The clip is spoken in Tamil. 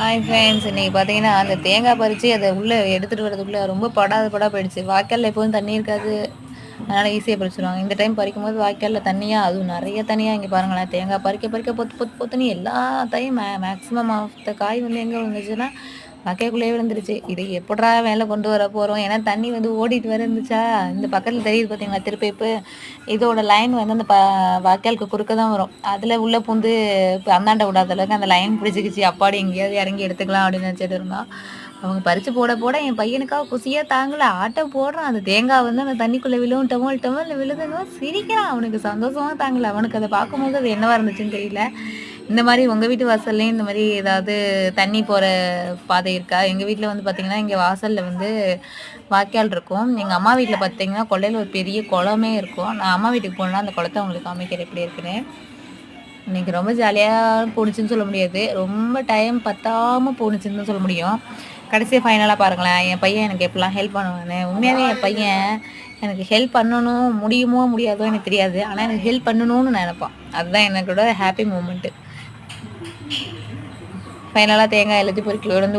Hi friends. இன்னைக்கு பார்த்தீங்கன்னா, அந்த தேங்காய் பறிச்சு அத உள்ள எடுத்துட்டு வரதுக்குள்ள ரொம்ப படாத போயிடுச்சு. வாய்க்கால்ல எப்போதும் தண்ணி இருக்காது. அதனால ஈஸியா பறிச்சுருவாங்க. இந்த டைம் பறிக்கும்போது வாய்க்கால்ல தண்ணியா, அதுவும் நெறைய தண்ணியா இங்க பாருங்களேன். தேங்காய் பறிக்க பொத்து பொத்து பொத்துன்னு எல்லாத்தையும் மேக்ஸிமம் ஆஃப் த காய் வந்து எங்க விழுந்துச்சுன்னா, வாய்க்காக்குள்ளேயே விழுந்துருச்சு. இத எப்புட்றா மேல கொண்டு வர போறோம்? ஏன்னா தண்ணி வந்து ஓடிட்டு வேற இருந்துச்சா, இந்த பக்கத்துல தெரியுது பார்த்தீங்களா திருப்பைப்பு. இதோட லைன் வந்து அந்த வாய்க்காலுக்கு குறுக்க தான் வரும். அதில உள்ள பூந்து இப்ப அந்தாண்ட விடாத அளவுக்கு அந்த லைன் பிடிச்சுக்கிச்சு. அப்பாடி எங்கேயாவது இறங்கி எடுத்துக்கலாம் அப்படின்னு நினச்சிட்டு இருந்தோம். அவங்க பறிச்சு போட என் பையனுக்கா குசியே தாங்கல. ஆட்டம் போடுறான். அந்த தேங்காய் வந்து அந்த தண்ணிக்குள்ள விழுவும் டமால் டமால்னு விழுதுன்னு சிரிக்கிறான். அவனுக்கு சந்தோஷமா தாங்கல. அவனுக்கு அத பார்க்கும்போது அது என்னவா இருந்துச்சுன்னு தெரியல. இந்த மாரி உங்க வீட்டு வாசல்லயும் இந்த மாரி ஏதாவது தண்ணி போற பாதை இருக்கா? எங்க வீட்ல வந்து பார்த்தீங்கன்னா, இங்க வாசல்ல வந்து வாய்க்கால் இருக்கும். எங்க அம்மா வீட்ல பார்த்தீங்கன்னா, கொல்லையில ஒரு பெரிய குளமே இருக்கும். நான் அம்மா வீட்டுக்கு போனேன்னா, அந்த குளத்த உங்களுக்கு காமிக்கிறேன் எப்படி இருக்குன்னு. இன்னைக்கு ரொம்ப ஜாலியா போணுச்சுன்னு சொல்ல முடியாது. ரொம்ப டைம் பத்தாம போணுச்சுன்னு தான் சொல்ல முடியும். கடைசியா ஃபைனலா பாருங்களேன், என் பையன் எனக்கு எப்படிலாம் ஹெல்ப் பண்ணுவான்னு. உண்மையாவே என் பையன் எனக்கு ஹெல்ப் பண்ணணும், முடியுமோ முடியாதோ எனக்கு தெரியாது. ஆனா எனக்கு ஹெல்ப் பண்ணணும்னு நெனைப்பான். அதுதான் எனக்கோட ஹாப்பி மூமெண்ட்டு. ஃபைனலா தேங்காய் எல்லாத்தையும் பொறுக்கி கொண்டு வந்து